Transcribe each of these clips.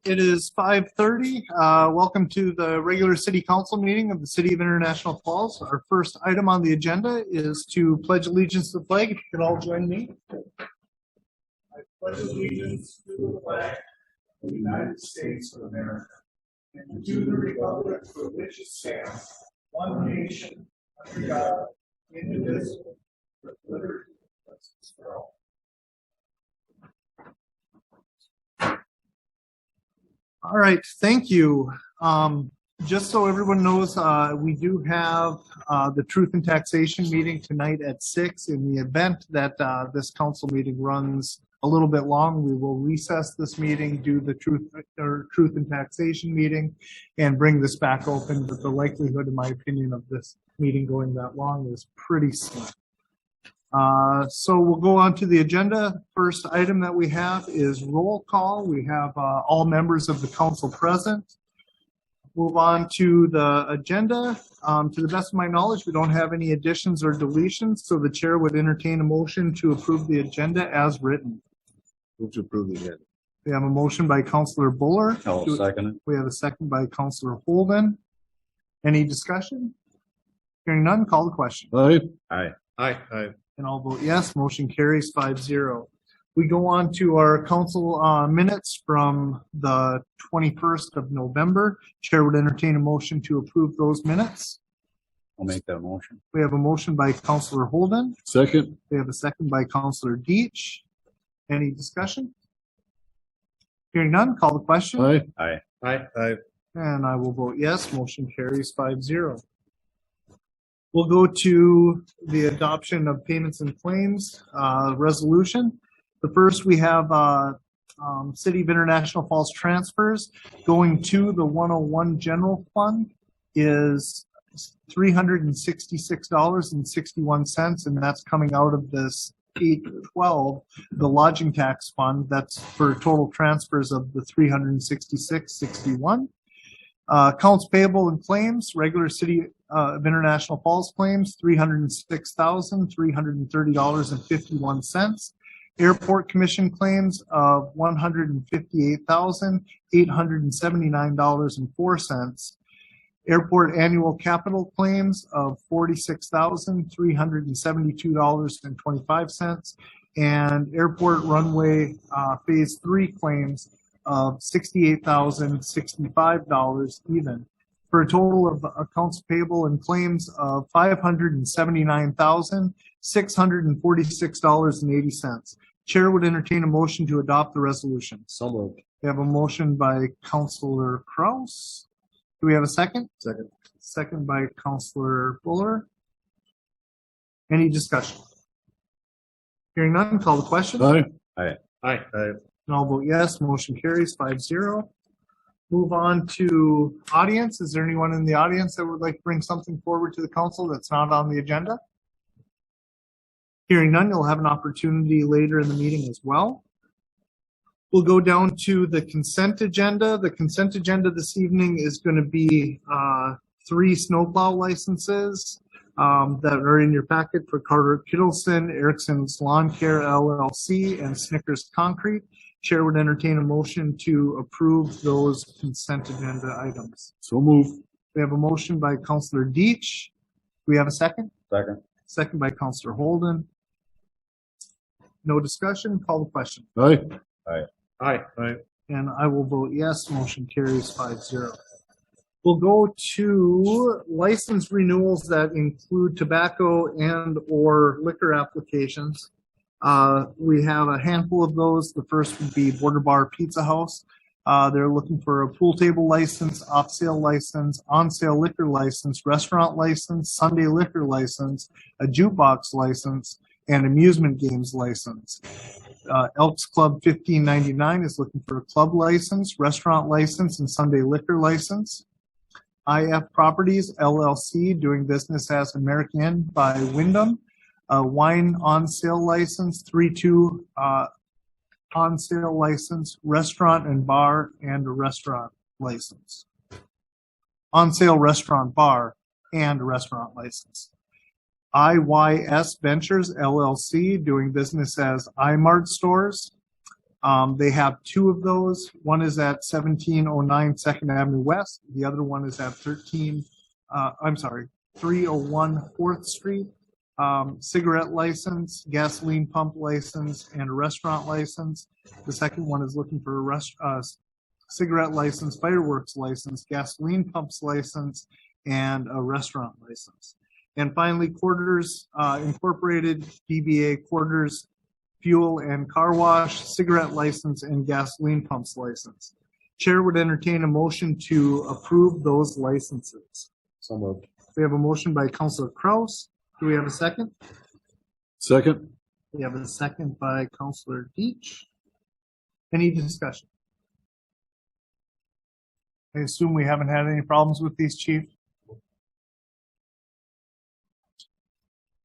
It is 5:30. Welcome to the regular city council meeting of the City of International Falls. Our first item on the agenda is to pledge allegiance to the flag. If you could all join me. I pledge allegiance to the flag of the United States of America and to the republic for which it stands, one nation, under God, indivisible, with liberty and justice for all. All right, thank you. Just so everyone knows, we do have the Truth and Taxation meeting tonight at 6. In the event that this council meeting runs a little bit long, we will recess this meeting, do the Truth and Taxation meeting, and bring this back open. But the likelihood, in my opinion, of this meeting going that long is pretty slim. So we'll go on to the agenda. First item that we have is roll call. We have all members of the council present. Move on to the agenda. To the best of my knowledge, we don't have any additions or deletions, so the chair would entertain a motion to approve the agenda as written. Move to approve the agenda. We have a motion by Councillor Buller. I'll second it. We have a second by Councillor Holden. Any discussion? Hearing none, call the question. Aye. Aye. Aye. Aye. And I'll vote yes. Motion carries 5-0. We go on to our council minutes from the 21st of November. Chair would entertain a motion to approve those minutes. I'll make that motion. We have a motion by Councillor Holden. Second. We have a second by Councillor Deitch. Any discussion? Hearing none, call the question. Aye. Aye. Aye. Aye. And I will vote yes. Motion carries 5-0. We'll go to the adoption of payments and claims resolution. The first we have City of International Falls transfers going to the 101 General Fund is $366.61, and that's coming out of this 812, the lodging tax fund. That's for total transfers of the $366.61. Accounts payable and claims, regular City of International Falls claims, $306,330.51. Airport commission claims of $158,879.04. Airport annual capital claims of $46,372.25. And airport runway phase 3 claims of $68,065 even, for a total of accounts payable and claims of $579,646.80. Chair would entertain a motion to adopt the resolution. So moved. We have a motion by Councillor Kraus. Do we have a second? Second. Second by Councillor Buller. Any discussion? Hearing none, call the question. Aye. Aye. Aye. Aye. And I'll vote yes. Motion carries 5-0. Move on to audience. Is there anyone in the audience that would like to bring something forward to the council that's not on the agenda? Hearing none, you'll have an opportunity later in the meeting as well. We'll go down to the consent agenda. The consent agenda this evening is going to be 3 snowplow licenses that are in your packet for Carter Kittleson, Erickson's Lawn Care LLC, and Snickers Concrete. Chair would entertain a motion to approve those consent agenda items. So move. We have a motion by Councillor Deitch. Do we have a second? Second. Second by Councillor Holden. No discussion. Call the question. Aye. Aye. Aye. Aye. And I will vote yes. Motion carries 5-0. We'll go to license renewals that include tobacco and or liquor applications. We have a handful of those. The first would be Border Bar Pizza House. They're looking for a pool table license, off-sale license, on-sale liquor license, restaurant license, Sunday liquor license, a jukebox license, and amusement games license. Elks Club 1599 is looking for a club license, restaurant license, and Sunday liquor license. IF Properties LLC, doing business as American Inn by Wyndham. Wine on sale license, 3-2 on sale license, restaurant and bar, and a restaurant license. On sale restaurant bar and a restaurant license. IYS Ventures LLC, doing business as iMart Stores. They have two of those. One is at 1709 2nd Avenue West. The other one is at 301 4th Street. Cigarette license, gasoline pump license, and a restaurant license. The second one is looking for a cigarette license, fireworks license, gasoline pumps license, and a restaurant license. And finally, Quarters Incorporated, DBA Quarters Fuel and Car Wash, cigarette license, and gasoline pumps license. Chair would entertain a motion to approve those licenses. So moved. We have a motion by Councilor Kraus. Do we have a second? Second. We have a second by Councilor Deitch. Any discussion? I assume we haven't had any problems with these, Chief?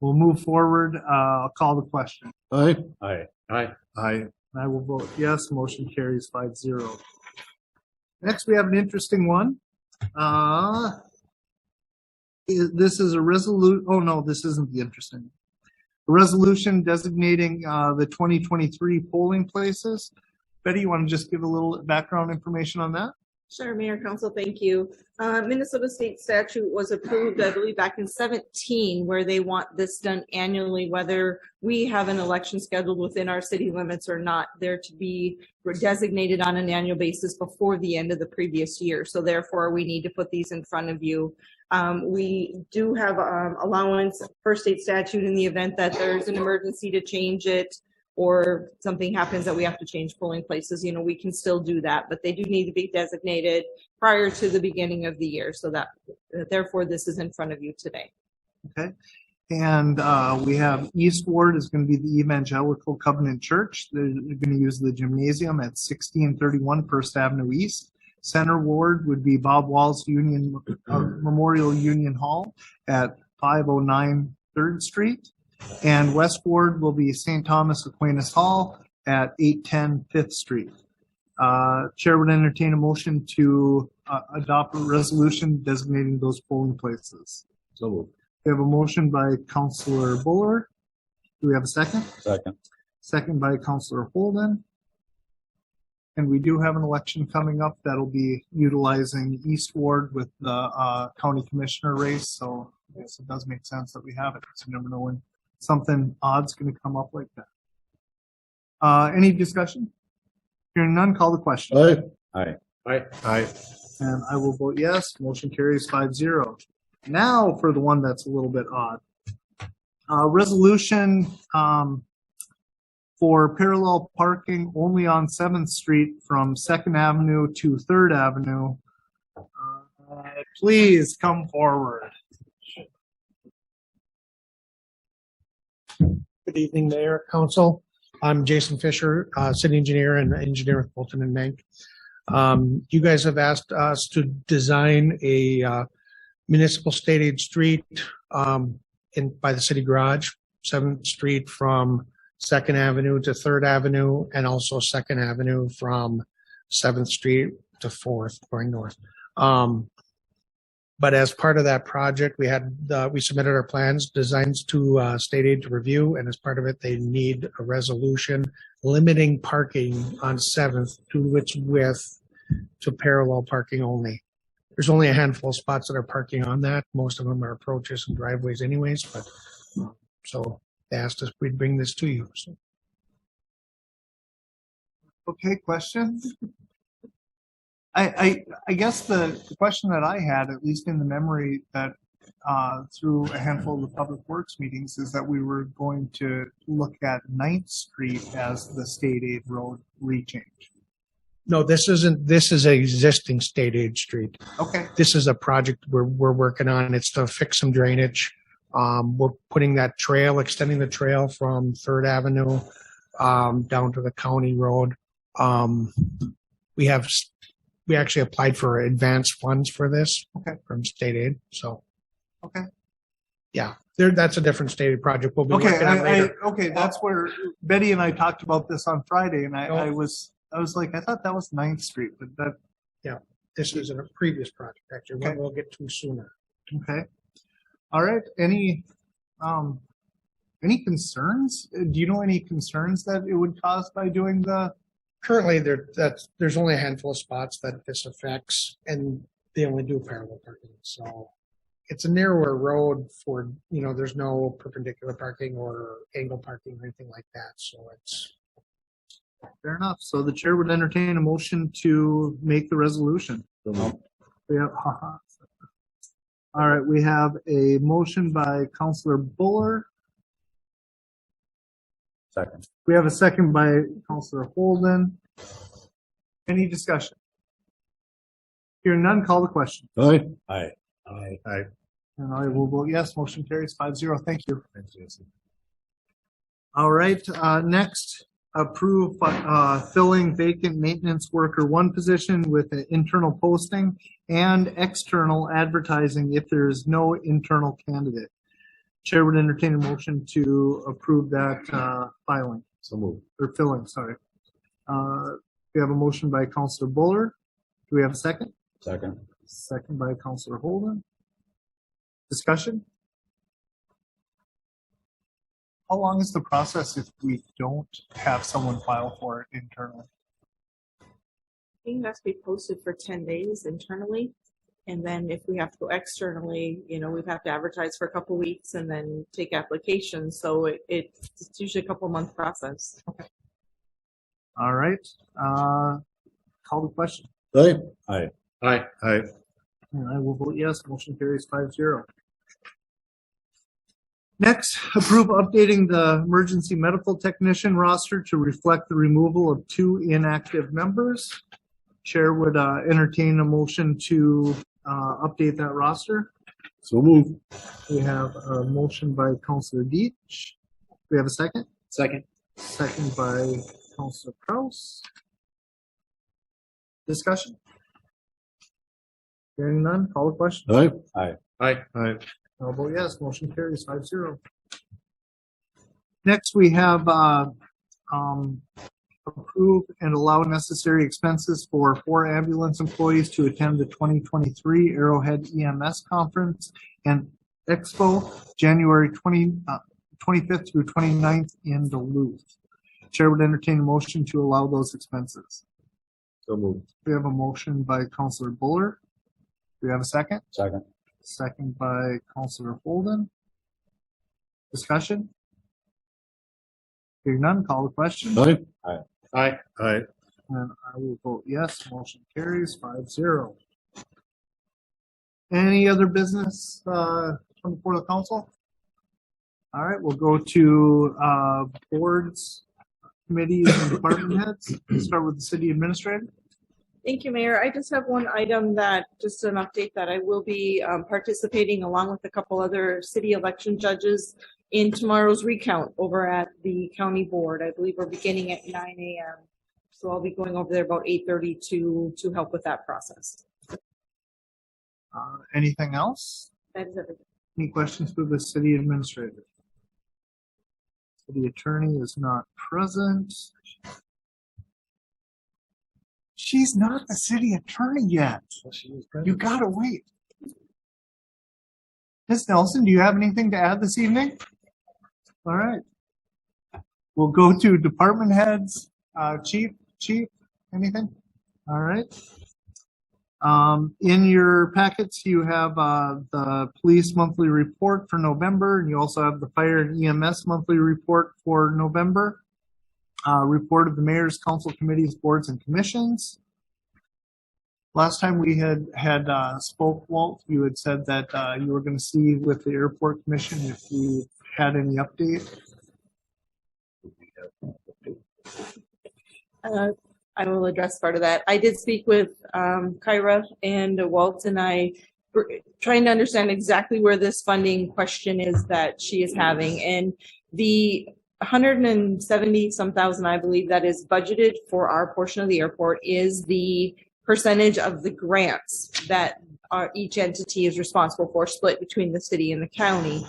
We'll move forward. I'll call the question. Aye. Aye. Aye. Aye. I will vote yes. Motion carries 5-0. Next, we have an interesting one. This is a resolution. Oh, no, this isn't the interesting. A resolution designating the 2023 polling places. Betty, you want to just give a little background information on that? Sure, Mayor, Council, thank you. Minnesota state statute was approved, I believe, back in 2017, where they want this done annually, whether we have an election scheduled within our city limits or not. They're to be designated on an annual basis before the end of the previous year. So therefore, we need to put these in front of you. We do have allowance for state statute in the event that there's an emergency to change it, or something happens that we have to change polling places, we can still do that, but they do need to be designated prior to the beginning of the year. So that, therefore, this is in front of you today. Okay. And we have East Ward is going to be the Evangelical Covenant Church. They're going to use the gymnasium at 1631 First Avenue East. Center Ward would be Bob Walls Memorial Union Hall at 509 3rd Street. And West Ward will be St. Thomas Aquinas Hall at 810 5th Street. Chair would entertain a motion to adopt a resolution designating those polling places. So moved. We have a motion by Councilor Buller. Do we have a second? Second. Second by Councilor Holden. And we do have an election coming up that'll be utilizing East Ward with the county commissioner race. So I guess it does make sense that we have it. So you never know when something odd's going to come up like that. Any discussion? Hearing none, call the question. Aye. Aye. Aye. Aye. And I will vote yes. Motion carries 5-0. Now for the one that's a little bit odd. Resolution for parallel parking only on 7th Street from 2nd Avenue to 3rd Avenue. Please come forward. Good evening, Mayor, Council. I'm Jason Fisher, city engineer and engineer with Bolton and Mank. You guys have asked us to design a municipal state aid street by the city garage, 7th Street from 2nd Avenue to 3rd Avenue, and also 2nd Avenue from 7th Street to 4th going north. But as part of that project, we submitted our plans, designs to state aid to review, and as part of it, they need a resolution limiting parking on 7th to its width to parallel parking only. There's only a handful of spots that are parking on that. Most of them are approaches and driveways anyways, but so they asked us if we'd bring this to you. So. Okay, question? I guess the question that I had, at least in the memory that through a handful of the public works meetings, is that we were going to look at 9th Street as the state aid road rechange. No, this isn't. This is an existing state aid street. Okay. This is a project we're working on. It's to fix some drainage. We're putting that trail, extending the trail from 3rd Avenue down to the county road. We actually applied for advanced funds for this from state aid. So, okay, yeah, that's a different state aid project. We'll be working on later. Okay, that's where Betty and I talked about this on Friday, and I was like, I thought that was 9th Street, but that. Yeah, this is a previous project actually. Okay. We'll get to sooner. Okay, all right. Any concerns? Do you know any concerns that it would cause by doing the currently there's only a handful of spots that this affects, and they only do parallel parking. So it's a narrower road for, there's no perpendicular parking or angle parking or anything like that. So it's, Fair enough. So the chair would entertain a motion to make the resolution. Yeah. All right, we have a motion by Councilor Buller. Second. We have a second by Councilor Holden. Any discussion? Hearing none, call the question. Aye. Aye. Aye. Aye. And I will vote yes. Motion carries 5-0. Thank you. Thanks, Jason. All right, next, approve filling vacant maintenance worker 1 position with an internal posting and external advertising if there is no internal candidate. Chair would entertain a motion to approve that filing. So moved. Or filling, sorry. We have a motion by Councilor Buller. Do we have a second? Second. Second by Councilor Holden. Discussion? How long is the process if we don't have someone file for it internally? I think it has to be posted for 10 days internally. And then if we have to go externally, we'd have to advertise for a couple weeks and then take applications. So it's usually a couple month process. Okay. All right. Call the question. Aye. Aye. Aye. Aye. And I will vote yes. Motion carries 5-0. Next, approve updating the emergency medical technician roster to reflect the removal of 2 inactive members. Chair would entertain a motion to update that roster. So moved. We have a motion by Councilor Deitch. We have a second. Second. Second by Councilor Kraus. Discussion? Hearing none, call the question. Aye. Aye. Aye. Aye. I'll vote yes. Motion carries 5-0. Next, we have approve and allow necessary expenses for 4 ambulance employees to attend the 2023 Arrowhead EMS Conference and Expo, January 25th through 29th in Duluth. Chair would entertain a motion to allow those expenses. So moved. We have a motion by Councilor Buller. Do we have a second? Second. Second by Councilor Holden. Discussion? Hearing none, call the question. Aye. Aye. Aye. Aye. And I will vote yes. Motion carries 5-0. Any other business from before the council? All right, we'll go to boards, committees, and department heads. We'll start with the city administrator. Thank you, Mayor. I just have one item just an update that I will be participating along with a couple other city election judges in tomorrow's recount over at the county board. I believe we're beginning at 9 a.m. So I'll be going over there about 8:30 to help with that process. Anything else? That is everything. Any questions for the city administrator? City attorney is not present. She's not the city attorney yet. You gotta wait. Ms. Nelson, do you have anything to add this evening? All right. We'll go to department heads. Chief, anything? All right. In your packets, you have the police monthly report for November, and you also have the fire and EMS monthly report for November. Report of the mayor's council committees, boards, and commissions. Last time we had spoke, Walt, you had said that you were going to see with the airport commission if we had any update. I will address part of that. I did speak with Kyra and Walt, and I trying to understand exactly where this funding question is that she is having, and the 170-some thousand, I believe, that is budgeted for our portion of the airport is the percentage of the grants that each entity is responsible for, split between the city and the county.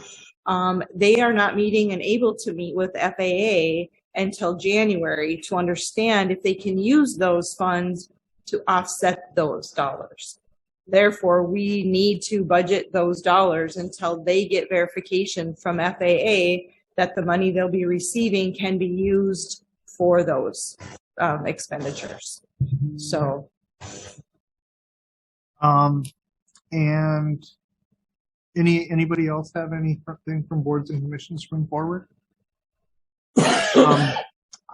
They are not meeting and able to meet with FAA until January to understand if they can use those funds to offset those dollars. Therefore, we need to budget those dollars until they get verification from FAA that the money they'll be receiving can be used for those. expenditures. So And anybody else have anything from boards and commissions from forward?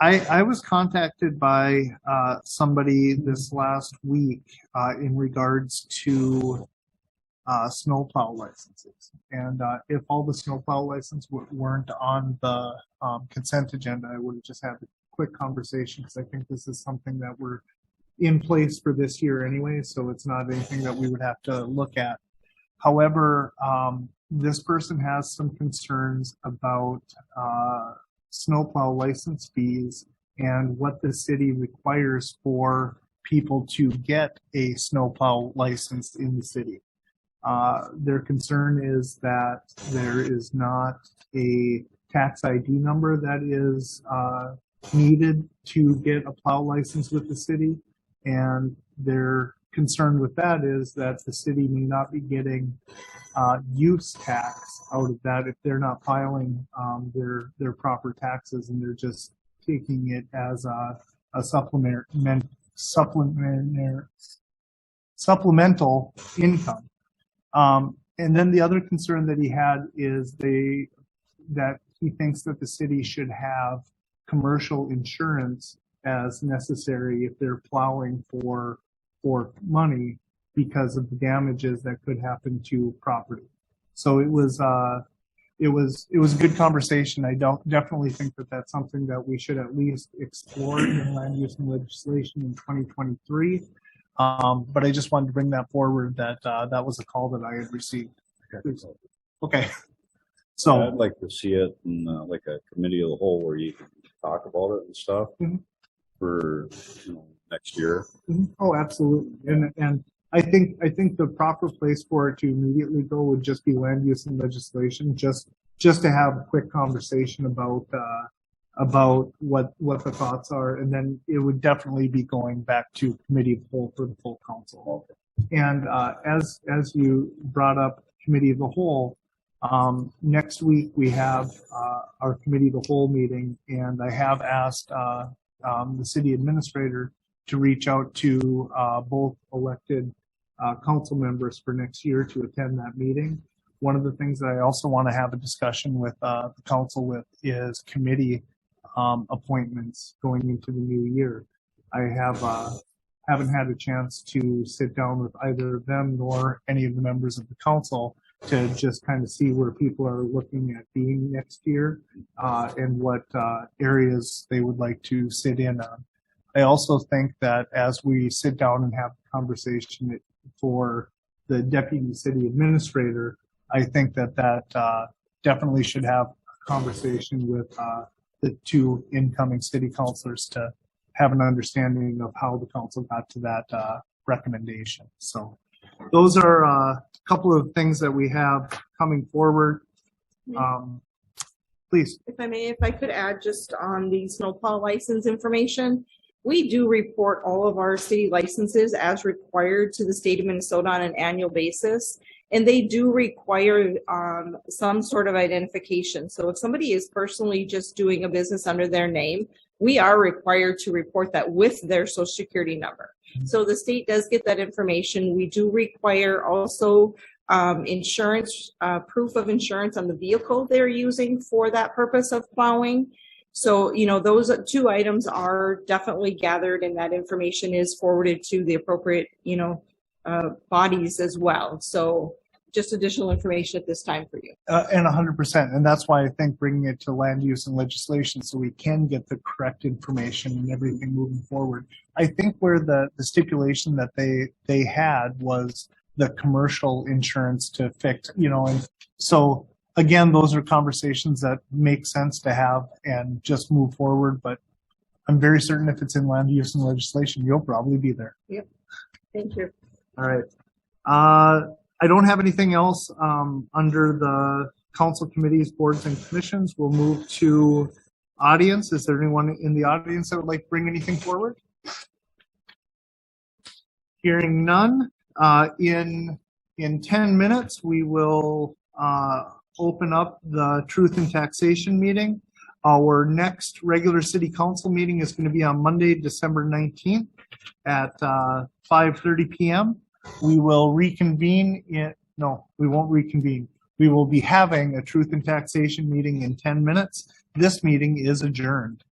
I was contacted by somebody this last week in regards to snowplow licenses. And if all the snowplow licenses weren't on the consent agenda, I would have just had a quick conversation because I think this is something that we're in place for this year anyway, so it's not anything that we would have to look at. However, this person has some concerns about snowplow license fees and what the city requires for people to get a snowplow license in the city. Their concern is that there is not a tax ID number that is needed to get a plow license with the city. And their concern with that is that the city may not be getting use tax out of that if they're not filing their proper taxes, and they're just taking it as a supplemental income. And then the other concern that he had is that he thinks that the city should have commercial insurance as necessary if they're plowing for money because of the damages that could happen to property. So it was a good conversation. I definitely think that that's something that we should at least explore in land use and legislation in 2023. But I just wanted to bring that forward that that was a call that I had received. Okay. So I'd like to see it in like a committee of the whole where you can talk about it and stuff for next year. Oh, absolutely. And I think the proper place for it to immediately go would just be land use and legislation, just to have a quick conversation about what the thoughts are, and then it would definitely be going back to committee of the whole for the full council. And as you brought up committee of the whole, next week we have our committee of the whole meeting, and I have asked the city administrator to reach out to both elected council members for next year to attend that meeting. One of the things that I also want to have a discussion with the council with is committee appointments going into the new year. I haven't had a chance to sit down with either of them nor any of the members of the council to just kind of see where people are looking at being next year and what areas they would like to sit in on. I also think that as we sit down and have a conversation for the deputy city administrator, I think that definitely should have a conversation with the two incoming city councilors to have an understanding of how the council got to that recommendation. So those are a couple of things that we have coming forward. Please. if I could add just on the snowplow license information, we do report all of our city licenses as required to the state of Minnesota on an annual basis. And they do require some sort of identification. So if somebody is personally just doing a business under their name, we are required to report that with their social security number. So the state does get that information. We do require also insurance, proof of insurance on the vehicle they're using for that purpose of plowing. So, those two items are definitely gathered, and that information is forwarded to the appropriate, bodies as well. So just additional information at this time for you. And 100%. And that's why I think bringing it to land use and legislation so we can get the correct information and everything moving forward. I think where the stipulation that they had was the commercial insurance to fix, and so again, those are conversations that make sense to have and just move forward. But I'm very certain if it's in land use and legislation, you'll probably be there. Yep. Thank you. All right. I don't have anything else under the council committees, boards, and commissions. We'll move to audience. Is there anyone in the audience that would like to bring anything forward? Hearing none. In 10 minutes, we will open up the Truth and Taxation meeting. Our next regular city council meeting is going to be on Monday, December 19th at 5:30 PM. We will reconvene we won't reconvene. We will be having a truth and taxation meeting in 10 minutes. This meeting is adjourned.